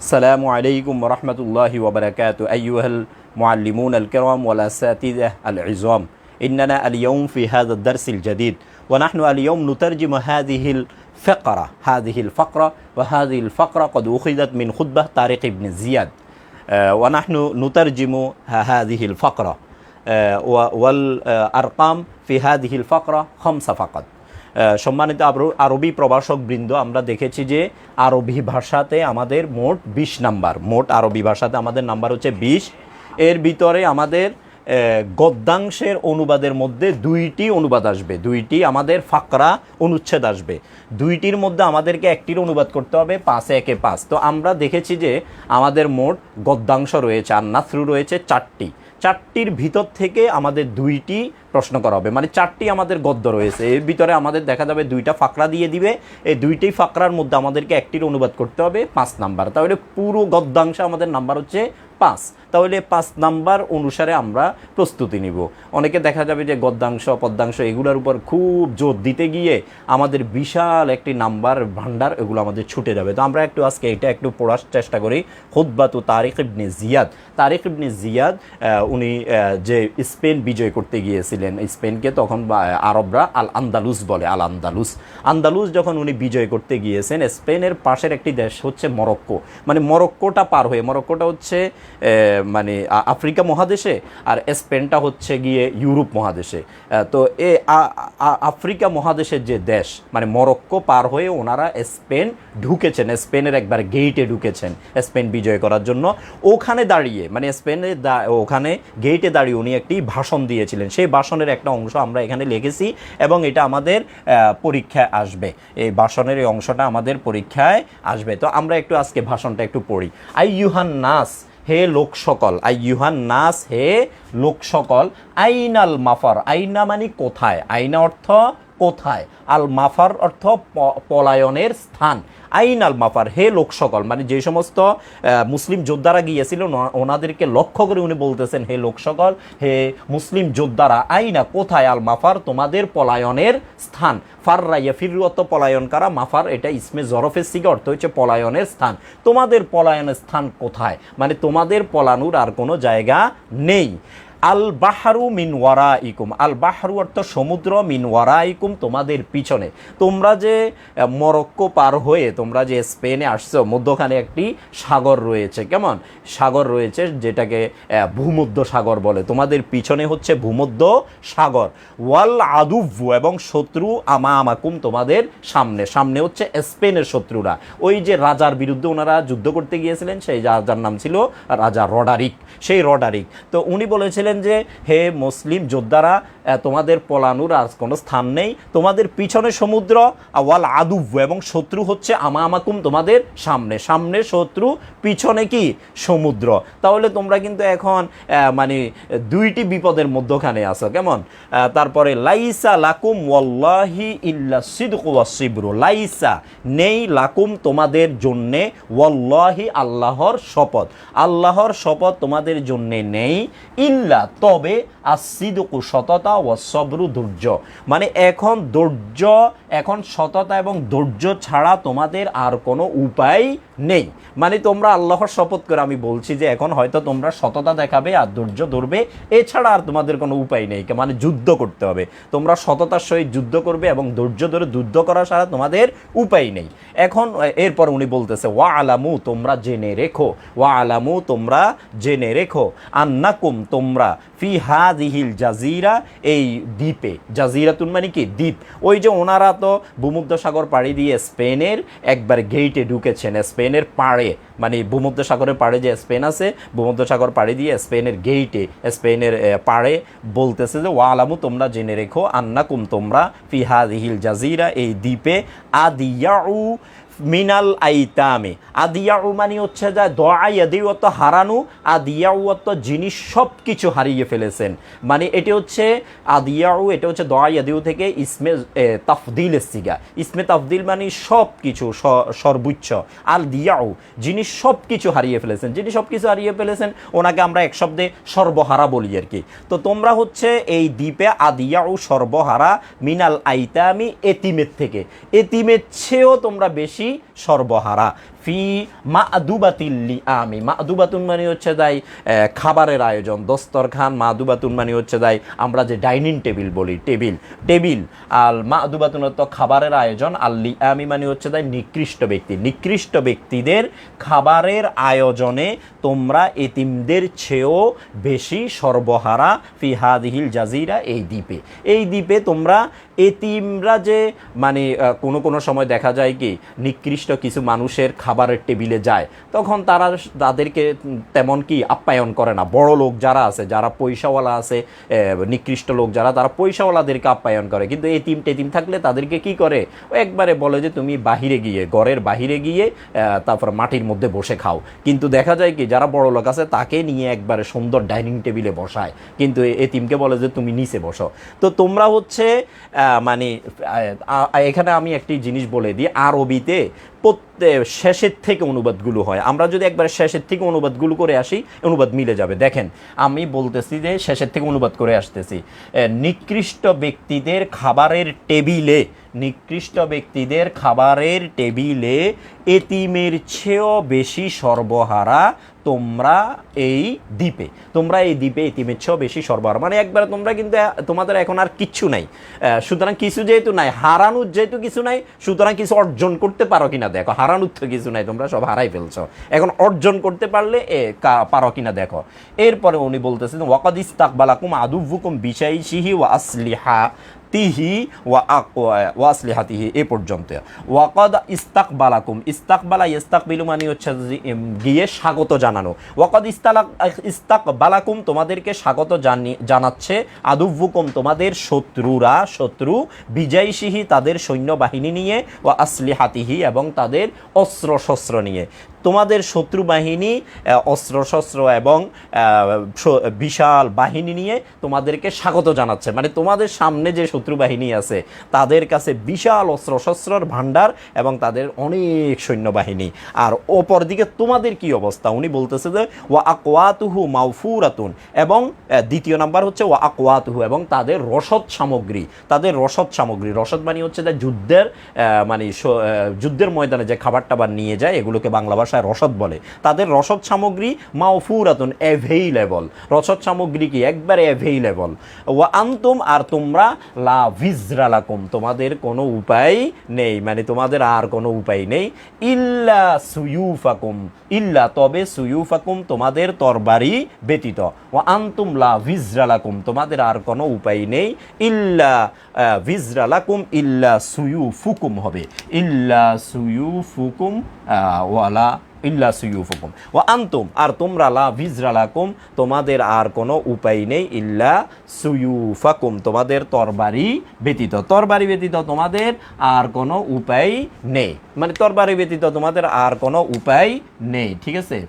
السلام عليكم ورحمة الله وبركاته أيها المعلمون الكرام والأساتذة العظام. إننا اليوم في هذا الدرس الجديد، ونحن اليوم نترجم هذه الفقرة وهذه الفقرة قد أخذت من خطبة طارق بن زياد، ونحن نترجم هذه الفقرة، والأرقام في هذه الفقرة 5 فقط. সম্মানিত আরবি প্রভাষক বৃন্দ, আমরা দেখেছি যে আরবি ভাষাতে আমাদের মোট 20 নাম্বার, মোট আরবি ভাষাতে আমাদের নাম্বার হচ্ছে 20। এর ভিতরে আমাদের গদ্যাংশের অনুবাদের মধ্যে 2টি অনুবাদ আসবে, 2টি আমাদের ফাকরা অনুচ্ছেদ আসবে। 2টির মধ্যে আমাদেরকে একটির অনুবাদ করতে হবে 5 একে 5। তো আমরা দেখেছি যে আমাদের মোট গদ্যাংশ রয়েছে আর নাসরু রয়েছে 4টির ভিতর থেকে আমাদের 2টি প্রশ্ন করা হবে, মানে 4টি আমাদের গদ্য রয়েছে। এর ভিতরে আমাদের দেখা যাবে 2টা ফাকরা দিয়ে দিবে, এই 2টি ফাকরার মধ্যে আমাদেরকে একটির অনুবাদ করতে হবে 5 নাম্বার। তাহলে পুরো গদ্যাংশে আমাদের নাম্বার হচ্ছে 5। তাহলে 5 নাম্বার অনুসারে আমরা প্রস্তুতি নিব। অনেকে দেখা যাবে যে গদ্যাংশ পদ্যাংশ এগুলোর উপর খুব জোর দিতে গিয়ে আমাদের বিশাল একটি নাম্বার ভান্ডার এগুলো আমাদের ছুটে যাবে। তো আমরা আজকে এটা একটু পড়ার চেষ্টা করি। খুতবাতু তারিক ইবনে জিয়াদ। তারিক ইবনে জিয়াদ উনি যে স্পেন বিজয় করতে গিয়েছিলেন, স্পেনকে তখন আরবরা আল আন্দালুস বলে, আন্দালুস যখন উনি বিজয় করতে গিয়েছেন, স্পেনের পাশের একটি দেশ হচ্ছে মরক্কো, মানে মরক্কোটা পার হয়ে, মরক্কোটা হচ্ছে মানে আফ্রিকা মহাদেশে আর স্পেনটা হচ্ছে গিয়ে ইউরোপ মহাদেশে। তো আফ্রিকা মহাদেশের যে দেশ মানে মরক্কো পার হয়ে ওনারা স্পেন ঢুকেছেন, স্পেনের একবার গেইটে ঢুকেছেন স্পেন বিজয় করার জন্য। ওখানে দাঁড়িয়ে মানে স্পেনের ওখানে গেইটে দাঁড়িয়ে উনি একটি ভাষণ দিয়েছিলেন। সেই ভাষণের একটা অংশ আমরা এখানে লিখেছি এবং এটা আমাদের পরীক্ষায় আসবে। এই ভাষণের এই অংশটা আমাদের পরীক্ষায় আসবে। তো আমরা একটু আজকে ভাষণটা একটু পড়ি। আইয়ুহান নাস, হে লোক সকল, আইয়ুহান নাস, হে লোক সকল, আইনাল মাফার, আইনা মানে কোথায়, আইনা অর্থ কোথায়, আল মাফার অর্থ পলায়নের স্থান। আইনাল মাফার, হে লোক সকল, মানে যে সমস্ত মুসলিম যোদ্ধারা গিয়েছিল ওনাদেরকে লক্ষ্য করে উনি বলতেছেন হে লোক সকল, হে মুসলিম যোদ্ধারা, আইনা কোথায়, আল মাফার তোমাদের পলায়নের স্থান। ফাররা ইয়াফিরু অর্থ পলায়ন করা, মাফার এটা ইসমে জরফের সিগা, অর্থ হচ্ছে পলায়নের স্থান। তোমাদের পলায়নের স্থান কোথায়, মানে তোমাদের পলানোর আর কোনো জায়গা নেই। আল বাহরু মিন ওয়ারাইকুম, আল বাহরু অর্থ সমুদ্র, মিন ওয়ারাইকুম তোমাদের পিছনে। তোমরা যে মরক্কো পার হয়ে তোমরা যে স্পেনে আসছো, মধ্যখানে একটি সাগর রয়েছে, কেমন সাগর রয়েছে যেটাকে ভূমধ্য সাগর বলে, তোমাদের পিছনে হচ্ছে ভূমধ্য সাগর। ওয়াল আদুভু এবং শত্রু আমাকুম তোমাদের সামনে, সামনে হচ্ছে স্পেনের শত্রুরা। ওই যে রাজার বিরুদ্ধে ওনারা যুদ্ধ করতে গিয়েছিলেন, সেই রাজার নাম ছিল রাজা রডারিক, সেই রডারিক। তো উনি বলেছিলেন যে হে মুসলিম যোদ্ধারা, তোমাদের পলানোর আর কোনো স্থান নেই, তোমাদের পিছনে সমুদ্র, ওয়াল আদুভ এবং শত্রু হচ্ছে আমাকুম তোমাদের সামনে, সামনে শত্রু পিছনে কি সমুদ্র। তাহলে তোমরা কিন্তু এখন মানে 2টি বিপদের মধ্যখানে আছো, কেমন। তারপরে লাইসা লাকুম ওয়াল্লাহি ইল্লা সিদকু ওয়াসিবরু, লাইসা নেই, লাকুম তোমাদের জন্যে, ওয়াল্লাহি আল্লাহর শপথ, আল্লাহর শপথ তোমাদের জন্যে নেই, ইল্লা তবে, আসিদকু সততা, ওয়াসবরু ধৈর্য, মানে এখন ধৈর্য, এখন সততা এবং ধৈর্য ছাড়া তোমাদের আর কোনো উপায় নেই। মানে তোমরা আল্লাহর শপথ করে আমি বলছি যে এখন হয়তো তোমরা সততা দেখাবে আর ধৈর্য ধরবে, এছাড়া আর তোমাদের কোনো উপায় নেই, মানে যুদ্ধ করতে হবে, তোমরা সততার সহিত যুদ্ধ করবে এবং ধৈর্য ধরে যুদ্ধ করা ছাড়া তোমাদের উপায় নেই। এখন এরপর উনি বলতেছে ওয়া আলামু তোমরা জেনে রেখো, ওয়া আলামু তোমরা জেনে রেখো, আন্নাকুম তোমরা, ফি হাযিহিল জাজিরা এই দ্বীপে, জাজিরাতুন মানে কি দ্বীপ। ওই যে ওনারা তো ভূমধ্য সাগর পাড়ি দিয়ে স্পেনের একবার গেইটে ঢুকেছেন, স্পেনের পাড়ে, মানে ভূমধ্য সাগরের পাড়ে যে স্পেন আছে, ভূমধ্য সাগর পাড়ি দিয়ে স্পেনের গেইটে, স্পেনের পাড়ে বলতেছে যে ওয়া আলামু তোমরা জেনে রেখো, আন্নাকুম তোমরা, ফি হাযিহিল জাজিরা এই দ্বীপে, আদিয়াউ মিনাল আইতামে, আদিয়াউ মানে হচ্ছে যা দোয়া ইয়াদিউ অত হারানো, আদিয়াউ অত জিনিস সব কিছু হারিয়ে ফেলেছেন, মানে এটি হচ্ছে আদিয়াউ, এটা হচ্ছে দোয়া ইয়াদিউ থেকে ইসমে তাফদিল সিগা, ইসমে তাফদিল মানে সব কিছু সর্বোচ্চ, আল দিয়াউ যিনি সব কিছু হারিয়ে ফেলেছেন, যিনি সব কিছু হারিয়ে ফেলেছেন ওনাকে আমরা এক শব্দে সর্বহারা বলি আর কি। তো তোমরা হচ্ছে এই দ্বীপে আদিয়াউ সর্বহারা, মিনাল আইতামি এতিমের থেকে, এতিমের চেয়েও তোমরা বেশি সর্বহারা, ফি মা'দুবাতিল লিআমি। মা'দুবাতুন মানে হচ্ছে যাই খাবারের আয়োজন, দস্তরখান। মা'দুবাতুন মানে হচ্ছে যাই আমরা যে ডাইনিং টেবিল বলি, টেবিল। আর মা'দুবাতুন তো খাবারের আয়োজন। আর লিআমি মানে হচ্ছে যাই নিকৃষ্ট ব্যক্তি। নিকৃষ্ট ব্যক্তিদের খাবারের আয়োজনে তোমরা এতিমদের চেয়েও বেশি সর্বহারা ফি হাদিহিল জাজিরা, এই দ্বীপে তোমরা এতিমরা যে মানে কোনো সময় দেখা যায় কি নিকৃষ্ট কিছু মানুষের খাবারের টেবিলে যায়, তখন তাদেরকে তেমন কি আপ্যায়ন করে না। বড় লোক যারা আছে, যারা পয়সাওয়ালা আছে, নিকৃষ্ট লোক যারা, তারা পয়সাওয়ালাদেরকে আপ্যায়ন করে। কিন্তু এতিম থাকলে তাদেরকে কি করে, একবারে বলে যে তুমি বাহিরে গিয়ে, ঘরের বাহিরে গিয়ে তারপর মাটির মধ্যে বসে খাও। কিন্তু দেখা যায় কি যারা বড় লোক আছে তাকে নিয়ে একবারে সুন্দর ডাইনিং টেবিলে বসায়, কিন্তু এতিমকে বলে যে তুমি নিচে বসো। তো তোমরা হচ্ছে মানে এখানে আমি একটি জিনিস বলে দিই, আরবিতে শেষের থেকে অনুবাদগুলো হয়। আমরা যদি একবার শেষের থেকে অনুবাদগুলো করে আসি, অনুবাদ মিলে যাবে। দেখেন আমি বলতেছি যে শেষের থেকে অনুবাদ করে আসতেছি। নিকৃষ্ট ব্যক্তিদের খাবারের টেবিলে এতিমের চেয়েও বেশি সর্বহারা তোমরা এই দ্বীপে এতিমের চেয়েও বেশি সর্বহারা। মানে একবার তোমরা কিন্তু তোমাদের এখন আর কিচ্ছু নাই, সুতরাং কিছু যেহেতু নাই, হারানোর যেহেতু কিছু নাই, সুতরাং কিছু অর্জন করতে পারো কিনা দেখো। হারানোর তো কিছু নাই, তোমরা সব হারাই ফেলছো, এখন অর্জন করতে পারলে পারো কিনা দেখো। এরপরে উনি বলতেছেন ওয়াকাদ ইস্তাকবালাকুম আদুউকুম বিশাইশিহি ওয়া আসলিহাতিহি ওয়া আসলিহাতিহি, এ পর্যন্ত। ওয়াকাদ ইস্তাকবালাকুম, ইস্তাকবালা ইস্তাকবিলু মানে হচ্ছে গিয়ে স্বাগত জানানো। ওয়াকাদ ইস্তাকবালাকুম তোমাদেরকে স্বাগত জানাচ্ছে, আদুউকুম তোমাদের শত্রু, বিজয়শিহি তাদের সৈন্যবাহিনী নিয়ে, ওয়া আসলিহাতিহি এবং তাদের অস্ত্রশস্ত্র নিয়ে। তোমাদের শত্রু বাহিনী অস্ত্রশস্ত্র এবং বিশাল বাহিনী নিয়ে তোমাদেরকে স্বাগত জানাচ্ছে। মানে তোমাদের সামনে যে শত্রু বাহিনী আছে তাদের কাছে বিশাল অস্ত্রশস্ত্রর ভাণ্ডার এবং তাদের অনেক সৈন্যবাহিনী। আর অপর দিকে তোমাদের কি অবস্থা, উনি বলতেছে যে ওয়া আকওয়াতুহু মাওফুরাতুন, এবং দ্বিতীয় নাম্বার হচ্ছে ওয়া আকওয়াতুহু, এবং তাদের রসদ সামগ্রী। রসদ মানে হচ্ছে যুদ্ধের ময়দানে যে খাবার টাবার নিয়ে যায়, এগুলোকে বাংলা ভাষায় রসদ বলে। তাদের রসদ সামগ্রী মাওফুরাতুন, অ্যাভেইলেবল। রসদ সামগ্রী কি একবারে অ্যাভেইলেবল। ওয়া আনতুম আর তোমরা লা ভিজরা লাকুম তোমাদের কোনো উপায় নেই, মানে তোমাদের আর কোনো উপায় নেই। ইল্লা সুয়ুফাকুম, ইল্লা তবে সুয়ুফাকুম তোমাদের তরবারি ব্যতীত। ওয়া আনতুম লা ভিজরা লাকুম তোমাদের আর কোনো উপায় নেই। ইল্লা ভিজরা লাকুম ইল্লা সুয়ুফুকুম হবে, ইল্লা সুয়ুফুকুম ওয়ালা ইল্লা সুয়ুফুকুম। ওয়া আনতুম আর তোমরা লা ভিজরা লাকুম তোমাদের আর কোনো উপায় নেই, ইল্লা সুয়ুফাকুম তোমাদের তরবারি ব্যতীত তোমাদের আর কোনো উপায় নেই, মানে তরবারি ব্যতীত তোমাদের আর কোনো উপায় নেই, ঠিক আছে।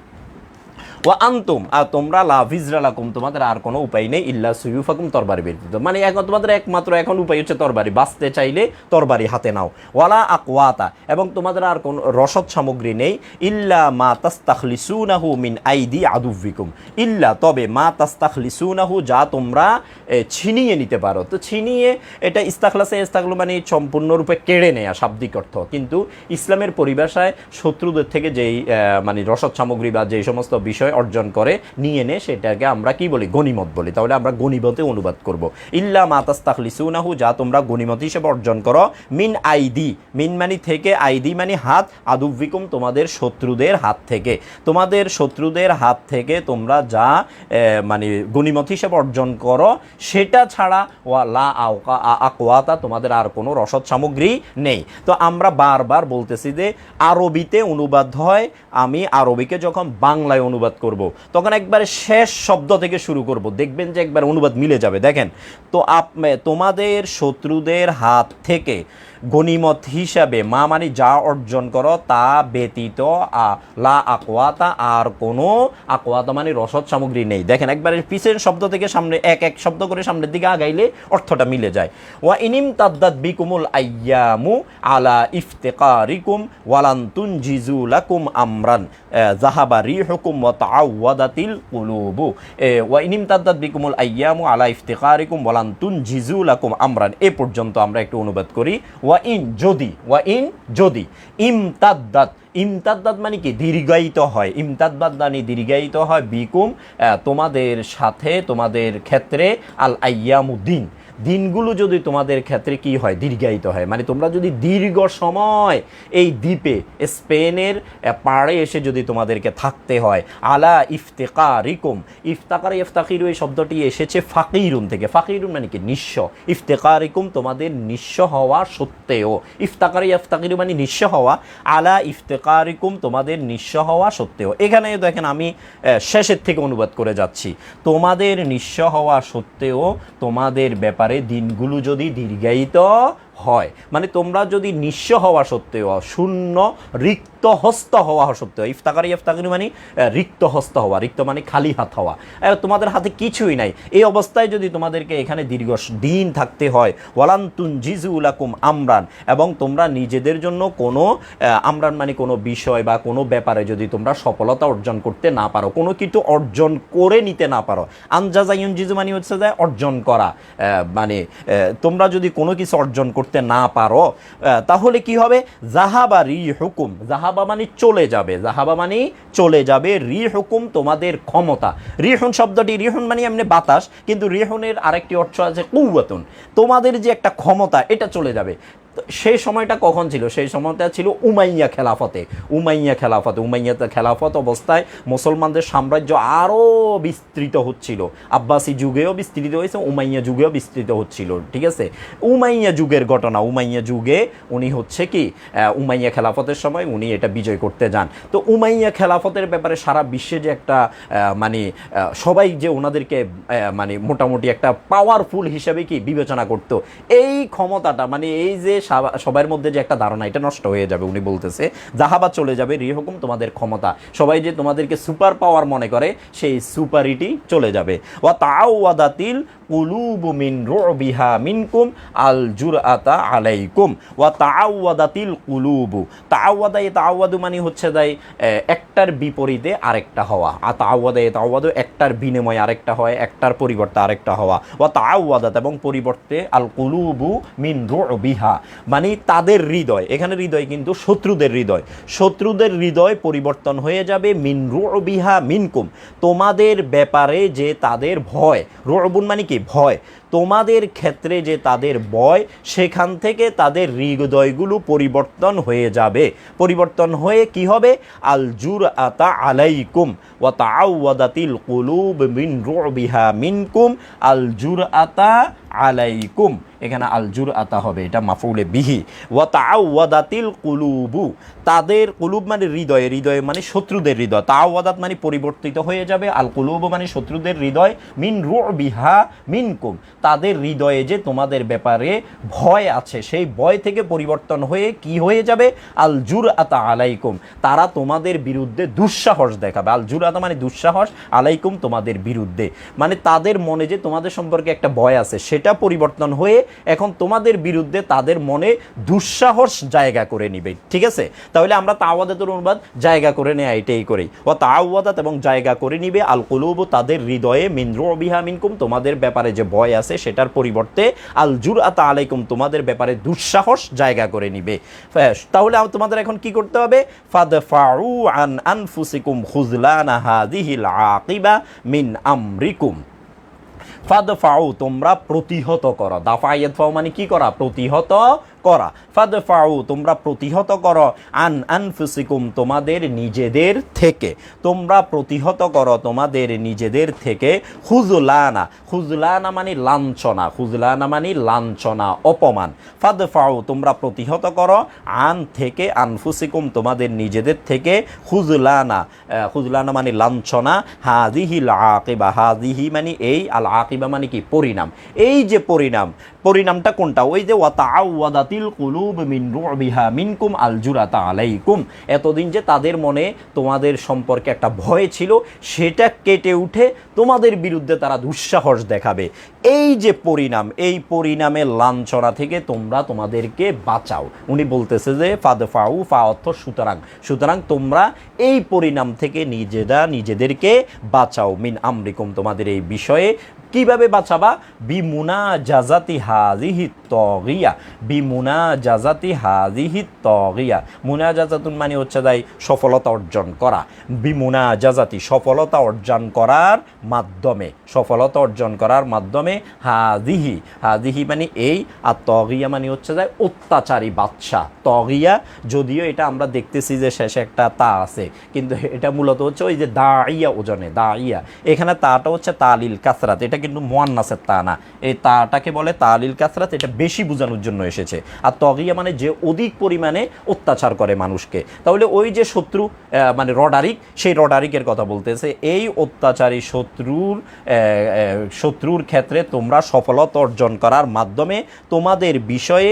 ওয়া আনতুম আর তোমরা লা ভিজরা লাকুম তোমাদের আর কোনো উপায় নেই, ইল্লা সুয়ুফাকুম তরবারি ব্যতীত, মানে এখন তোমাদের একমাত্র এখন উপায় হচ্ছে তরবারি। বাঁচতে চাইলে তরবারি হাতে নাও। ওয়ালা আকওয়াতা এবং তোমাদের আর কোনো রসদ সামগ্রী নেই, ইল্লা মা তাস্তাখলিসুনাহু মিন আইদি আদুভিকুম, ইল্লা তবে মা তাস্তাখলিসুনাহু যা তোমরা ছিনিয়ে নিতে পারো। তো ছিনিয়ে এটা ইস্তাখলাসু মানে সম্পূর্ণরূপে কেড়ে নেয়া শাব্দিক অর্থ, কিন্তু ইসলামের পরিভাষায় শত্রুদের থেকে যেই মানে রসদ সামগ্রী বা যেই সমস্ত বিষয় অর্জন করে নিয়ে নে, সেটাকে আমরা কি বলি, গনিমত বলি। তাহলে আমরা গনিমতে অনুবাদ করব, ইল্লা মা তাস্তাখলিসুনাহু যা তোমরা গনিমত হিসেবে অর্জন করো, মিন আইদি, মিন মানে থেকে, আইদি মানে হাত, আদুভিকুম তোমাদের শত্রুদের হাত থেকে তোমরা যা মানে গনিমত হিসেবে অর্জন করো, সেটা ছাড়া ওয়ালা আকওয়াতা তোমাদের আর কোনো রসদ সামগ্রী নেই। তো আমরা বারবার বলতেছি যে আরবিতে অনুবাদ হয়, আমি আরবিকে যখন বাংলায় অনুবাদ করব তখন একবারে শেষ শব্দ থেকে শুরু করব, দেখবেন যে একবার অনুবাদ মিলে যাবে। দেখেন তো তোমাদের শত্রুদের হাত থেকে গনিমত হিসাবে মা মানে যা অর্জন করো তা ব্যতীত লা আকওয়াতা আর কোনো, আকওয়াতা মানে রসদ সামগ্রী নেই। দেখেন একবারে পিছের শব্দ থেকে সামনে এক শব্দ করে সামনের দিকে আগাইলে অর্থটা মিলে যায়। ওয়া ইনিম তাদ্দাত বিকুমুল আইয়ামু আলা ইফতিকারিকুম ওয়ালান তুনজিজু লাকুম আমরান যাহাবা রিহুকুম ওয়া তাআওয়াদাতিল কুলুবু। ওয়া ইনিম তাদ্দাত বিকুমুল আইয়ামু আলা ইফতিকারিকুম ওয়ালান তুনজিজু লাকুম আমরান, এ পর্যন্ত আমরা একটু অনুবাদ করি। ওয়া ওয়া ইন যদি ইমতাদ্দাত, ইমতাদ্দাত মানে কি দীর্ঘায়িত হয়, ইমতাদ্দাত মানে দীর্ঘায়িত হয় বিকুম তোমাদের সাথে, তোমাদের ক্ষেত্রে আল আইয়ামুদ্দিন, দিনগুলো যদি তোমাদের ক্ষেত্রে কি হয় দীর্ঘায়িত হয়, মানে তোমরা যদি দীর্ঘ সময় এই দ্বীপে স্পেনের পাড়ে এসে যদি তোমাদেরকে থাকতে হয়, আলা ইফতেকারিকুম, ইফতাকিরু এই শব্দটি এসেছে ফাকিরুন থেকে, ফাকিরুন মানে কি নিঃস্ব, ইফতেকারিকুম তোমাদের নিঃস্ব হওয়া সত্ত্বেও, ইফতাকিরু মানে নিঃস্ব হওয়া, আলা ইফতেকারিকুম তোমাদের নিঃস্ব হওয়া সত্ত্বেও। এখানে দেখেন আমি শেষের থেকে অনুবাদ করে যাচ্ছি, তোমাদের নিঃস্ব হওয়া সত্ত্বেও তোমাদের ব্যাপারে দিনগুলো যদি দীর্ঘায়িত হয়, মানে তোমরা যদি নিঃস্ব হওয়া সত্ত্বেও, শূন্য রিক্ত হস্ত হওয়া সত্ত্বেও, ইফতাকারি মানে রিক্ত হস্ত হওয়া, রিক্ত মানে খালি হাত হওয়া, তোমাদের হাতে কিছুই নাই, এই অবস্থায় যদি তোমাদেরকে এখানে দীর্ঘ দিন থাকতে হয়, ওয়ালান তুনজিজুলাকুম আমরান, এবং তোমরা নিজেদের জন্য কোনো আমরান মানে কোনো বিষয় বা কোনো ব্যাপারে যদি তোমরা সফলতা অর্জন করতে না পারো, কোনো কিছু অর্জন করে নিতে না পারো, আনজাজা ইউনজিজু মানে হচ্ছে যে অর্জন করা, মানে তোমরা যদি কোনো কিছু অর্জন করতে না পারো তাহলে কি হবে, জাহাবা রি হুকুম, জাহাবা মানে চলে যাবে, জাহাবা মানে চলে যাবে, রি হুকুম তোমাদের ক্ষমতা, রিহুন শব্দটি, রিহুন মানে এমনি বাতাস, কিন্তু রিহুনের আরেকটি অর্থ আছে কুওয়াতুন, তোমাদের যে একটা ক্ষমতা এটা চলে যাবে। সেই সময়টা কখন ছিল, সেই সময়টা ছিল উমাইয়া খেলাফতে, উমাইয়া খেলাফত অবস্থায় মুসলমানদের সাম্রাজ্য আরও বিস্তৃত হচ্ছিল, আব্বাসি যুগেও বিস্তৃত হয়েছে, উমাইয়া যুগেও বিস্তৃত হচ্ছিল, ঠিক আছে। উমাইয়া যুগের ঘটনা, উমাইয়া যুগে উনি হচ্ছে কি উমাইয়া খেলাফতের সময় উনি এটা বিজয় করতে যান। তো উমাইয়া খেলাফতের ব্যাপারে সারা বিশ্বে যে একটা মানে সবাই যে ওনাদেরকে মানে মোটামুটি একটা পাওয়ারফুল হিসেবে কি বিবেচনা করত, এই ক্ষমতাটা মানে এই যে সবার মধ্যে যে একটা ধারণা এটা নষ্ট হয়ে যাবে, উনি বলতেছে জাহাবা চলে যাবে, রি হুকুম তোমাদের ক্ষমতা, সবাই যে তোমাদেরকে সুপার পাওয়ার মনে করে সেই সুপারিটি চলে যাবে। ওয়া তাআওয়াদাতিল কুলুবু মিন রুবিহা মিনকুম আল জুরআতা আলাইকুম, ওয়া তাআওয়াদাতিল কুলুবু, তাআওয়াদু মানে হচ্ছে তাই একটার বিপরীতে আরেকটা হওয়া, তাআওয়াদু একটার বিনিময়ে আরেকটা হয়, একটার পরিবর্তে আরেকটা হওয়া, ওয়া তাআওয়াদাত এবং পরিবর্তে আল কুলুবু মিন রুবিহা মানে তাদের হৃদয়, এখানে হৃদয় কিন্তু শত্রুদের হৃদয় পরিবর্তন হয়ে যাবে, মিন রুবিহা মিনকুম তোমাদের ব্যাপারে যে তাদের ভয়, রুবুন মানে কি ভয়, তোমাদের ক্ষেত্রে যে তাদের ভয়, সেখান থেকে তাদের হৃদয়গুলো পরিবর্তন হয়ে যাবে, পরিবর্তন হয়ে কি হবে, আল জুরআতা আলাইকুম ওয়া তাআওয়াদাতিল কুলুব মিন রুবিহা মিনকুম আল জুরআতা আলাইকুম, এখানে আল জুরআতা হবে এটা মাফউলে বিহি, ওয়া তাআওয়াদাতিল কুলুবু তাদের, কুলুব মানে হৃদয়, হৃদয় মানে শত্রুদের হৃদয়, তাআওয়াদাত মানে পরিবর্তিত হয়ে যাবে, আল কুলুবু মানে শত্রুদের হৃদয়, মিন রুবিহা মিনকুম তাদের হৃদয়ে যে তোমাদের ব্যাপারে ভয় আছে সেই ভয় থেকে পরিবর্তন হয়ে কি হয়ে যাবে, আল জুরআতা আলাইকুম তারা তোমাদের বিরুদ্ধে দুঃসাহস দেখাবে, আল জুরআতা মানে দুঃসাহস, আলাইকুম তোমাদের বিরুদ্ধে, মানে তাদের মনে যে তোমাদের সম্পর্কে একটা ভয় আছে সেটা পরিবর্তন হয়ে এখন তোমাদের বিরুদ্ধে তাদের মনে দুঃসাহস জায়গা করে নিবে, ঠিক আছে। তাহলে আমরা তাওয়াদাতের অনুবাদ জায়গা করে নেয় এটাই করি, ও তাওয়াদাত এবং জায়গা করে নিবে, আল কুলুবু তাদের হৃদয়ে, মিন রুবিহা মিনকুম তোমাদের ব্যাপারে যে ভয় আছে সেটার পরিবর্তে আল জুরআতা আলাইকুম তোমাদের ব্যাপারে দুঃসাহস জায়গা করে নিবে। তাহলে তোমাদের এখন কি করতে হবে, ফাদফাউ আন আনফুসিকুম খুজলানা হাযিহিল আকিবা মিন আমরিকুম, ফাদফাউ তোমরা প্রতিহত করো, দাফা ইয়াদফাউ মানে কি করা, প্রতিহত করা, ফাদফাউ তোমরা প্রতিহত করো, আন আনফুসিকুম তোমাদের নিজেদের থেকে, তোমরা প্রতিহত করো তোমাদের নিজেদের থেকে, খুজলানা, খুজলানা মানে লাঞ্ছনা, খুজলানা মানে লাঞ্ছনা অপমান, ফাদফাউ তোমরা প্রতিহত করো, আন থেকে, আনফুসিকুম তোমাদের নিজেদের থেকে, খুজলানা, খুজলানা মানে লাঞ্ছনা, হাযিহিল আকিবা, হাযিহি মানে এই, আল আকিবা মানে কি পরিণাম, এই যে পরিণামটা কোনটা, ওই যে ওয়া তাআওয়াদাতিল কুলুব মিন রুবিহা মিনকুম আল জুরআতা আলাইকুম, এতদিন যে তাদের মনে তোমাদের সম্পর্কে একটা ভয় ছিল সেটা কেটে উঠে তোমাদের বিরুদ্ধে তারা দুঃসাহস দেখাবে, এই যে পরিণাম, এই পরিণামের লাঞ্ছনা থেকে তোমরা তোমাদেরকে বাঁচাও। উনি বলতেছে যে ফাদফাউ, ফা অর্থ সুতরাং তোমরা এই পরিণাম থেকে নিজেদেরকে বাঁচাও, মিন আমরিকুম তোমাদের এই বিষয়ে কিভাবে বাঁচাবা? বিমুনাজাজাতি হাযিহি তাগিয়া, বিমুনাজাজাতি হাযিহি তাগিয়া। মুনাজাজাতুন মানে হচ্ছে তাই সফলতা অর্জন করা, বিমুনাজাজাতি সফলতা অর্জন করার মাধ্যমে, সফলতা অর্জন করার মাধ্যমে, হাযিহি, হাযিহি মানে এই, আর তাগিয়া মানে হচ্ছে তাই অত্যাচারী বাদশা। তাগিয়া যদিও এটা আমরা দেখতেছি যে শেষে একটা তা আছে, কিন্তু এটা মূলত হচ্ছে ওই যে দাইয়া ওজনে, দাইয়া। এখানে তাটা হচ্ছে তালিল কাসরাত, এটা কিন্তু মুয়ান্নাসের তা না, এই তাটাকে বলে তালিল কাসরাত, এটা বেশি বোঝানোর জন্য এসেছে। আর তাগিয়া মানে যে অধিক পরিমাণে অত্যাচার করে মানুষকে। তাহলে ওই যে শত্রু মানে রডারিক, সেই রডারিকের কথা বলতেছে, এই অত্যাচারী শত্রুর ক্ষেত্রে তোমরা সফলতা অর্জন করার মাধ্যমে তোমাদের বিষয়ে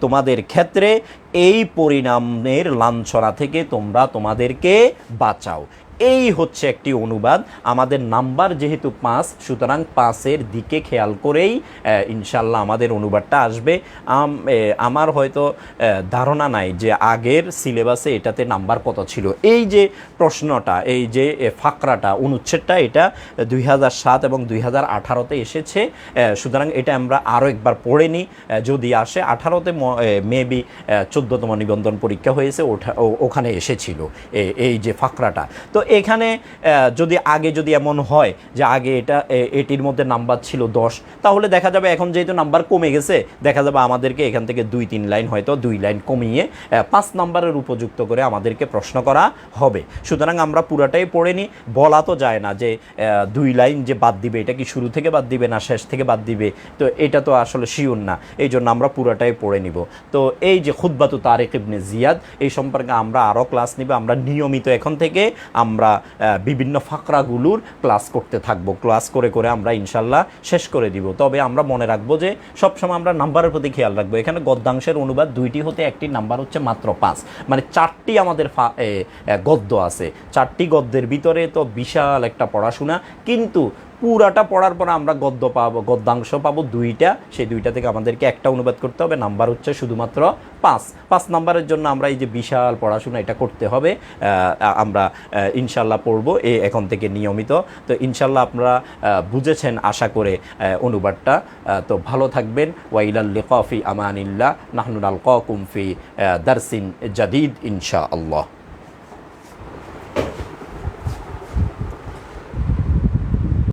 তোমাদের ক্ষেত্রে এই পরিণামের লাঞ্ছনা থেকে তোমরা তোমাদেরকে বাঁচাও। এই হচ্ছে একটি অনুবাদ। আমাদের নাম্বার যেহেতু 5, সুতরাং 5-এর দিকে খেয়াল করেই ইনশাল্লাহ আমাদের অনুবাদটা আসবে। আমার হয়তো ধারণা নাই যে আগের সিলেবাসে এটাতে নাম্বার কত ছিল। এই যে প্রশ্নটা, এই যে ফাকরাটা, অনুচ্ছেদটা, এটা 2007 এবং 2018-তে এসেছে। সুতরাং এটা আমরা আরও একবার পড়ে নিই, যদি আসে। 18-তে মেবি 14তম নিবন্ধন পরীক্ষা হয়েছে, ওখানে এসেছিল এই যে ফাকরাটা। তো এখানে যদি এমন হয় যে আগে এটির মধ্যে নাম্বার ছিল 10, তাহলে দেখা যাবে এখন যেহেতু নাম্বার কমে গেছে, দেখা যাবে আমাদেরকে এখান থেকে 2-3 লাইন, হয়তো 2 লাইন কমিয়ে 5 নাম্বারের উপযুক্ত করে আমাদেরকে প্রশ্ন করা হবে। সুতরাং আমরা পুরাটাই পড়ে নিই। বলা তো যায় না যে 2 লাইন যে বাদ দিবে, এটা কি শুরু থেকে বাদ দিবে না শেষ থেকে বাদ দিবে, তো এটা তো আসলে শিওর না। এই জন্য আমরা পুরাটাই পড়ে নিব। তো এই যে খুতবাতু তারিক ইবনে জিয়াদ, এই সম্পর্কে আমরা আরও ক্লাস নিব। আমরা নিয়মিত এখন থেকে আমরা বিভিন্ন ফাকরাগুলোর ক্লাস করতে থাকবো। ক্লাস করে করে আমরা ইনশাল্লাহ শেষ করে দিব। তবে আমরা মনে রাখবো যে সবসময় আমরা নাম্বারের প্রতি খেয়াল রাখবো। এখানে গদ্যাংশের অনুবাদ 2টি হতে একটি নাম্বার হচ্ছে মাত্র 5, মানে 4টি আমাদের গদ্য আছে। 4টি গদ্যের ভিতরে তো বিশাল একটা পড়াশোনা, কিন্তু পুরাটা পড়ার পর আমরা গদ্যাংশ পাবো 2টা। সেই 2টা থেকে আমাদেরকে একটা অনুবাদ করতে হবে। নাম্বার হচ্ছে শুধুমাত্র 5 নাম্বারের জন্য আমরা এই যে বিশাল পড়াশোনা, এটা করতে হবে। আমরা ইনশাল্লাহ পড়বো এখন থেকে নিয়মিত। তো ইনশাল্লাহ আপনারা বুঝেছেন আশা করে অনুবাদটা। তো ভালো থাকবেন। ওয়াইলাল লিকা ফি আমানিল্লাহ, নাহনু নালকাকুম ফি দারসিন জাদিদ ইনশাআল্লাহ।